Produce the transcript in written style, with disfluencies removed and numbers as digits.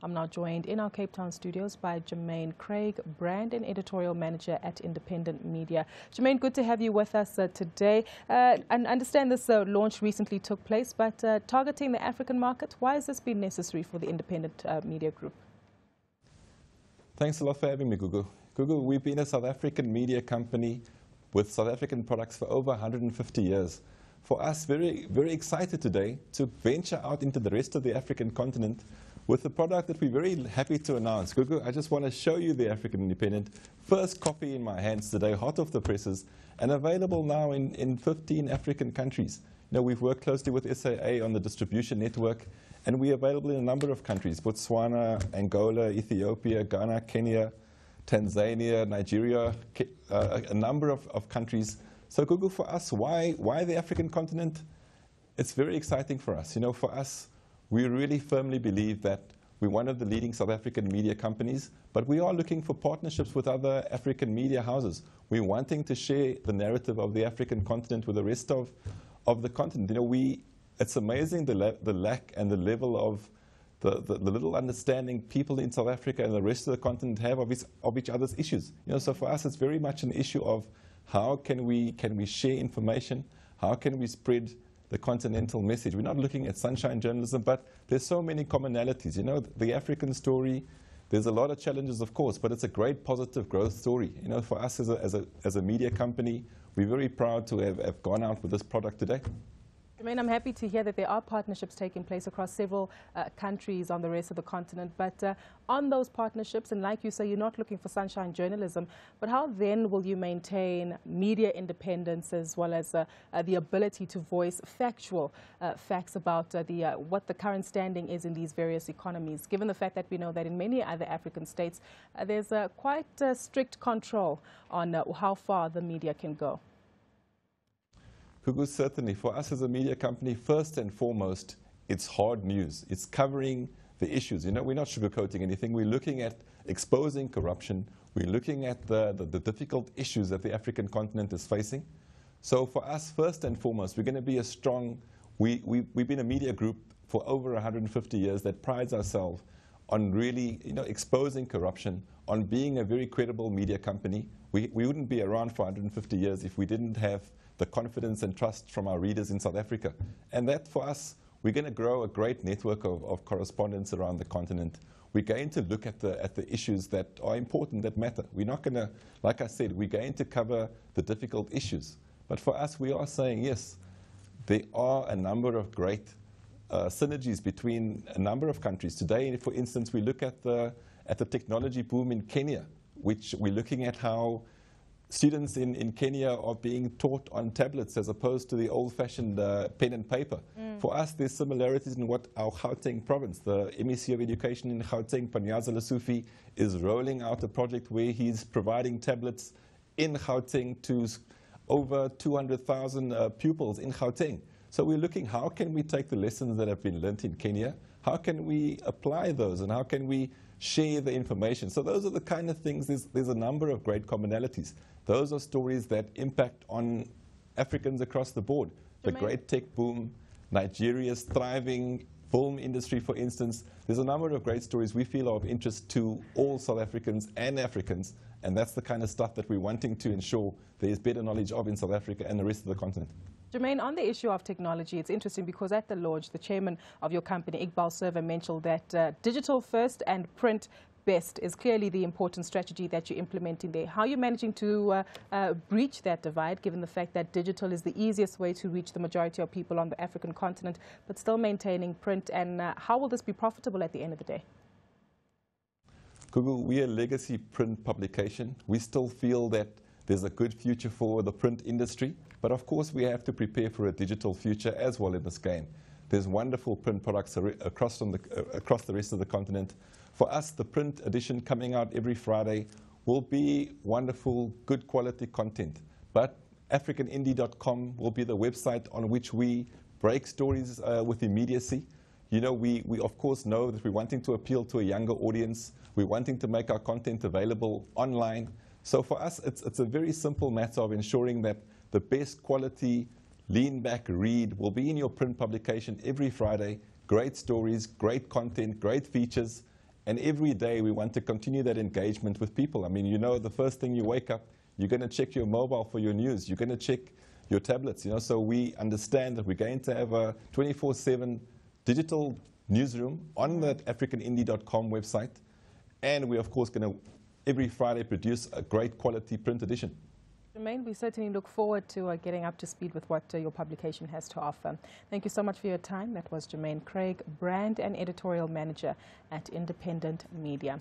I'm now joined in our Cape Town studios by Jermaine Craig, Brand and Editorial Manager at Independent Media. Jermaine, good to have you with us today. I understand this launch recently took place, but targeting the African market, why has this been necessary for the Independent Media Group? Thanks a lot for having me, Gugu. Gugu, we've been a South African media company with South African products for over 150 years. For us, very excited today to venture out into the rest of the African continent with a product that we're very happy to announce. Gugu, I just want to show you the African Independent. First copy in my hands today, hot off the presses, and available now in 15 African countries. You know, we've worked closely with SAA on the distribution network, and we're available in a number of countries: Botswana, Angola, Ethiopia, Ghana, Kenya, Tanzania, Nigeria, a number of countries. So Gugu, for us, why the African continent? It's very exciting for us. You know, for us, we really firmly believe that we're one of the leading South African media companies, but we are looking for partnerships with other African media houses. We're wanting to share the narrative of the African continent with the rest of the continent. You know, it's amazing the lack and the level of the little understanding people in South Africa and the rest of the continent have of each other's issues. You know, so for us, it's very much an issue of how can we share information? How can we spread the continental message? We're not looking at sunshine journalism, but there's so many commonalities. You know, the African story, there's a lot of challenges, of course, but it's a great positive growth story. You know, for us as a media company, we're very proud to have gone out with this product today. Jermaine, I'm happy to hear that there are partnerships taking place across several countries on the rest of the continent. But on those partnerships, and like you say, you're not looking for sunshine journalism, but how then will you maintain media independence as well as the ability to voice factual facts about what the current standing is in these various economies, given the fact that we know that in many other African states, there's quite strict control on how far the media can go? Gugu, certainly. For us as a media company, first and foremost, it's hard news. It's covering the issues. You know, we're not sugarcoating anything. We're looking at exposing corruption. We're looking at the difficult issues that the African continent is facing. So for us, first and foremost, we're going to be a strong, we've been a media group for over 150 years that prides ourselves on really, you know, exposing corruption, on being a very credible media company. We wouldn't be around for 150 years if we didn't have the confidence and trust from our readers in South Africa. And that, for us, we're going to grow a great network of correspondents around the continent. We're going to look at the issues that are important, that matter. We're not going to, like I said, we're going to cover the difficult issues. But for us, we are saying, yes, there are a number of great synergies between a number of countries. Today, for instance, we look at the technology boom in Kenya, which we're looking at how students in Kenya are being taught on tablets as opposed to the old-fashioned pen and paper. For us, there's similarities in what our Gauteng province, the MEC of Education in Gauteng, Panyaza Lesufi, is rolling out a project where he's providing tablets in Gauteng to over 200,000 pupils in Gauteng. So we're looking, how can we take the lessons that have been learnt in Kenya? How can we apply those, and how can we share the information? So those are the kind of things. There's a number of great commonalities. Those are stories that impact on Africans across the board. The great tech boom, Nigeria's thriving film industry, for instance. There's a number of great stories we feel are of interest to all South Africans and Africans, and that's the kind of stuff that we're wanting to ensure there is better knowledge of in South Africa and the rest of the continent. Jermaine, on the issue of technology, it's interesting because at the launch, the chairman of your company, Iqbal Server, mentioned that digital first and print best is clearly the important strategy that you're implementing there. How are you managing to breach that divide, given the fact that digital is the easiest way to reach the majority of people on the African continent, but still maintaining print? And how will this be profitable at the end of the day? Gugu, we're a legacy print publication. We still feel that there's a good future for the print industry. But of course, we have to prepare for a digital future as well in this game. There's wonderful print products across the rest of the continent. For us, the print edition coming out every Friday will be wonderful, good quality content. But AfricanIndie.com will be the website on which we break stories with immediacy. You know, we of course know that we're wanting to appeal to a younger audience. We're wanting to make our content available online. So for us, it's a very simple matter of ensuring that the best quality, lean back read will be in your print publication every Friday. Great stories, great content, great features, And every day we want to continue that engagement with people. I mean, you know, the first thing you wake up, you're going to check your mobile for your news. You're going to check your tablets, you know. So we understand that we're going to have a 24/7 digital newsroom on that africanindie.com website. And we're, of course, going to, every Friday, produce a great quality print edition. Jermaine, we certainly look forward to getting up to speed with what your publication has to offer. Thank you so much for your time. That was Jermaine Craig, Brand and Editorial Manager at Independent Media.